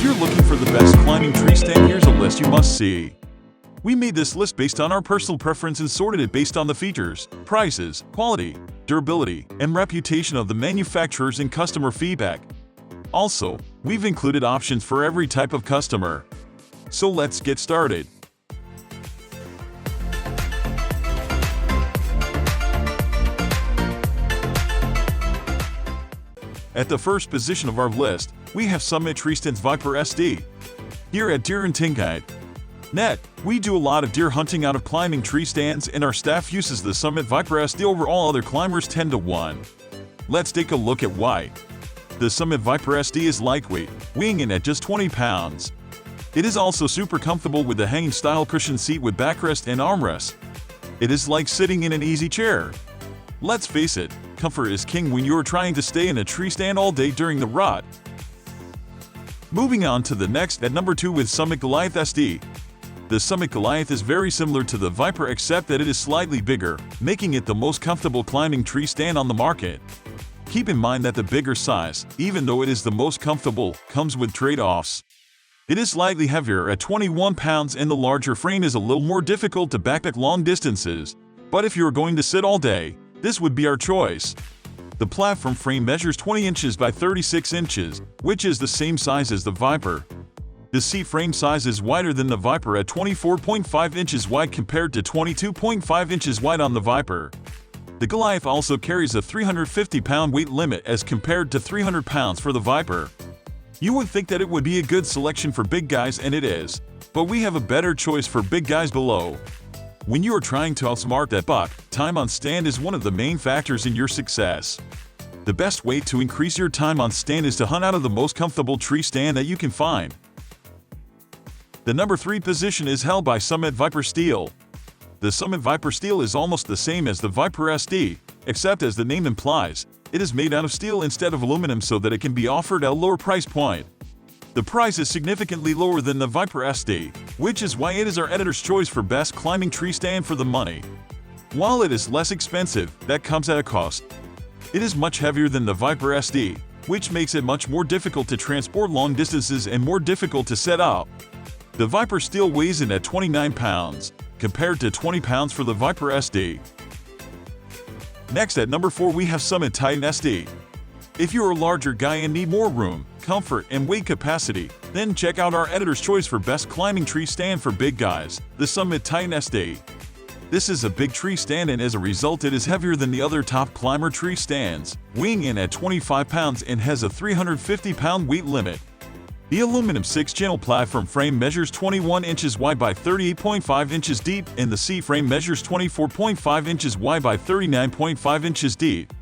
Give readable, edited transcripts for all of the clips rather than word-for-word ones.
you're looking for the best climbing tree stand, here's a list you must see. We made this list based on our personal preference and sorted it based on the features, prices, quality, durability, and reputation of the manufacturers and customer feedback. Also, we've included options for every type of customer. So let's get started. At the first position of our list, we have Summit Treestands Viper SD. Here at Deer and Tinguide.net, we do a lot of deer hunting out of climbing tree stands, and our staff uses the Summit Viper SD over all other climbers 10-to-1. Let's take a look at why. The Summit Viper SD is lightweight, weighing in at just 20 pounds. It is also super comfortable with the hanging style cushion seat with backrest and armrest. It is like sitting in an easy chair. Let's face it, comfort is king when you're trying to stay in a tree stand all day during the rut. Moving on to the next at number 2 with Summit Goliath SD. The Summit Goliath is very similar to the Viper except that it is slightly bigger, making it the most comfortable climbing tree stand on the market. Keep in mind that the bigger size, even though it is the most comfortable, comes with trade-offs. It is slightly heavier at 21 pounds and the larger frame is a little more difficult to backpack long distances, but if you're going to sit all day, this would be our choice. The platform frame measures 20 inches by 36 inches, which is the same size as the Viper. The seat frame size is wider than the Viper at 24.5 inches wide compared to 22.5 inches wide on the Viper. The Goliath also carries a 350-pound weight limit as compared to 300 pounds for the Viper. You would think that it would be a good selection for big guys, and it is, but we have a better choice for big guys below. When you are trying to outsmart that buck, time on stand is one of the main factors in your success. The best way to increase your time on stand is to hunt out of the most comfortable tree stand that you can find. The number 3 position is held by Summit Viper Steel. The Summit Viper Steel is almost the same as the Viper SD, except as the name implies, it is made out of steel instead of aluminum so that it can be offered at a lower price point. The price is significantly lower than the Viper SD, which is why it is our editor's choice for best climbing tree stand for the money. While it is less expensive, that comes at a cost. It is much heavier than the Viper SD, which makes it much more difficult to transport long distances and more difficult to set up. The Viper Steel weighs in at 29 pounds, compared to 20 pounds for the Viper SD. Next at number 4 we have Summit Titan SD. If you're a larger guy and need more room, comfort, and weight capacity, then check out our editor's choice for best climbing tree stand for big guys, the Summit Titan SD. This is a big tree stand and as a result it is heavier than the other top climber tree stands, weighing in at 25 pounds and has a 350-pound weight limit. The aluminum 6-channel platform frame measures 21 inches wide by 38.5 inches deep and the seat frame measures 24.5 inches wide by 39.5 inches deep.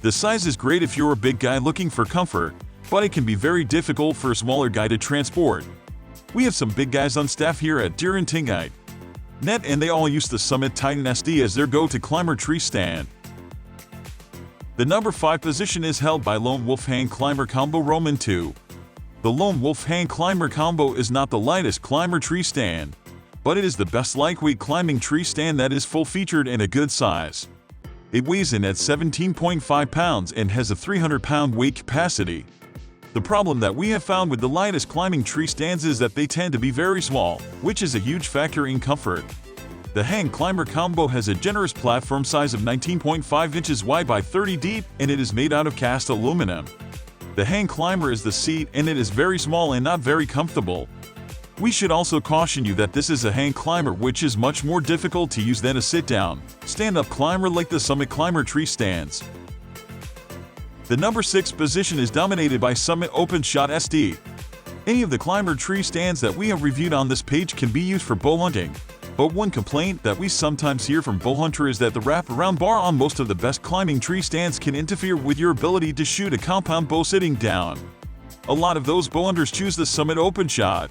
The size is great if you're a big guy looking for comfort, but it can be very difficult for a smaller guy to transport. We have some big guys on staff here at Deer and Tinguide.net and they all use the Summit Titan SD as their go-to climber tree stand. The number 5 position is held by Lone Wolf Hand Climber Combo Roman 2. The Lone Wolf Hand Climber Combo is not the lightest climber tree stand, but it is the best lightweight climbing tree stand that is full-featured and a good size. It weighs in at 17.5 pounds and has a 300-pound weight capacity. The problem that we have found with the lightest climbing tree stands is that they tend to be very small, which is a huge factor in comfort. The Hand Climber Combo has a generous platform size of 19.5 inches wide by 30 deep and it is made out of cast aluminum. The Hand Climber is the seat and it is very small and not very comfortable. We should also caution you that this is a hand climber which is much more difficult to use than a sit-down, stand-up climber like the Summit Climber tree stands. The number 6 position is dominated by Summit Open Shot SD. Any of the climber tree stands that we have reviewed on this page can be used for bow hunting, but one complaint that we sometimes hear from bow hunters is that the wrap-around bar on most of the best climbing tree stands can interfere with your ability to shoot a compound bow sitting down. A lot of those bow hunters choose the Summit Open Shot.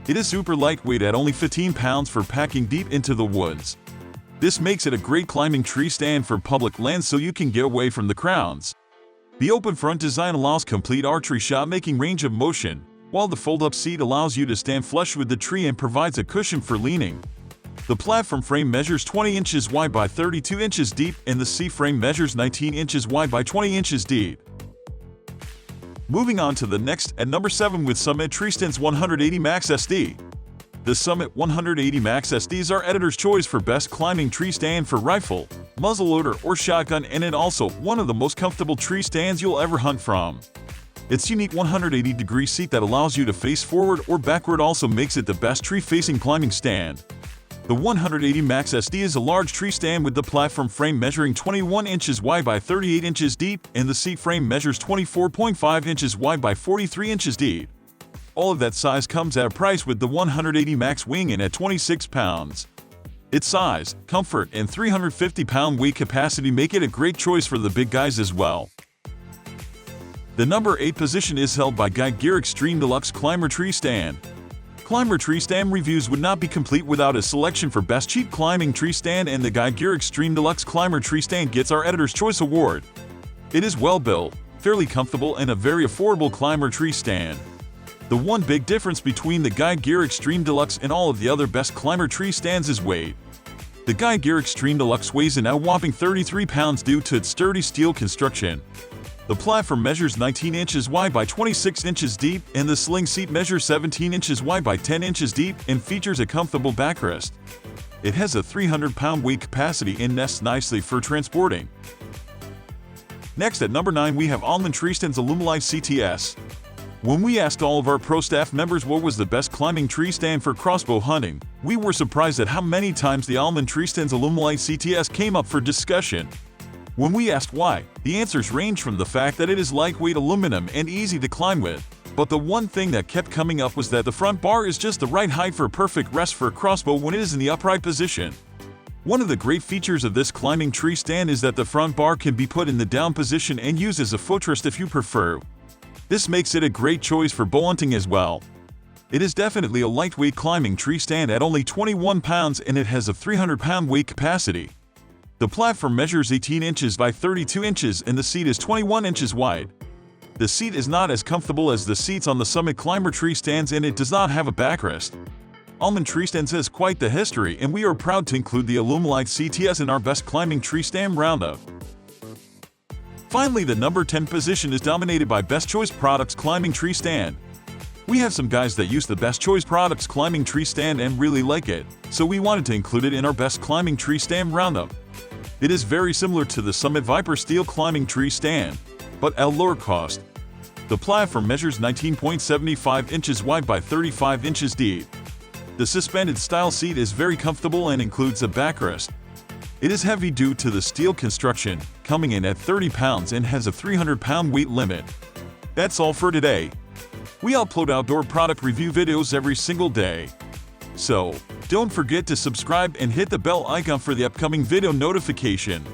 It is super lightweight at only 15 pounds for packing deep into the woods. This makes it a great climbing tree stand for public lands so you can get away from the crowds. The open front design allows complete archery shot-making range of motion, while the fold-up seat allows you to stand flush with the tree and provides a cushion for leaning. The platform frame measures 20 inches wide by 32 inches deep and the seat frame measures 19 inches wide by 20 inches deep. Moving on to the next, at number 7 with Summit Treestands 180 Max SD. The Summit 180 Max SD is our editor's choice for best climbing tree stand for rifle, muzzleloader, or shotgun, and it also one of the most comfortable tree stands you'll ever hunt from. Its unique 180-degree seat that allows you to face forward or backward also makes it the best tree-facing climbing stand. The 180 Max SD is a large tree stand with the platform frame measuring 21 inches wide by 38 inches deep, and the seat frame measures 24.5 inches wide by 43 inches deep. All of that size comes at a price with the 180 Max weighing in at 26 pounds. Its size, comfort, and 350-pound weight capacity make it a great choice for the big guys as well. The number 8 position is held by Gear Extreme Deluxe Climber Tree Stand. Climber Tree Stand reviews would not be complete without a selection for best cheap climbing tree stand, and the Gear Extreme Deluxe Climber Tree Stand gets our Editor's Choice Award. It is well built, fairly comfortable, and a very affordable climber tree stand. The one big difference between the Gear Extreme Deluxe and all of the other best climber tree stands is weight. The Gear Extreme Deluxe weighs in at a whopping 33 pounds due to its sturdy steel construction. The platform measures 19 inches wide by 26 inches deep, and the sling seat measures 17 inches wide by 10 inches deep and features a comfortable backrest. It has a 300-pound weight capacity and nests nicely for transporting. Next, at number 9, we have OL'MAN Treestands Alumalite CTS. When we asked all of our pro staff members what was the best climbing tree stand for crossbow hunting, we were surprised at how many times the OL'MAN Treestands Alumalite CTS came up for discussion. When we asked why, the answers ranged from the fact that it is lightweight aluminum and easy to climb with, but the one thing that kept coming up was that the front bar is just the right height for a perfect rest for a crossbow when it is in the upright position. One of the great features of this climbing tree stand is that the front bar can be put in the down position and used as a footrest if you prefer. This makes it a great choice for bow hunting as well. It is definitely a lightweight climbing tree stand at only 21 pounds, and it has a 300-pound weight capacity. The platform measures 18 inches by 32 inches and the seat is 21 inches wide. The seat is not as comfortable as the seats on the Summit Climber tree stands, and it does not have a backrest. OL'MAN Treestands has quite the history, and we are proud to include the Alumalite CTS in our best climbing tree stand roundup. Finally, the number 10 position is dominated by Best Choice Products Climbing Tree Stand. We have some guys that use the Best Choice Products Climbing Tree Stand and really like it, so we wanted to include it in our best climbing tree stand roundup. It is very similar to the Summit Viper Steel Climbing Tree Stand, but at a lower cost. The platform measures 19.75 inches wide by 35 inches deep. The suspended style seat is very comfortable and includes a backrest. It is heavy due to the steel construction, coming in at 30 pounds and has a 300-pound weight limit. That's all for today. We upload outdoor product review videos every single day. So, don't forget to subscribe and hit the bell icon for the upcoming video notification.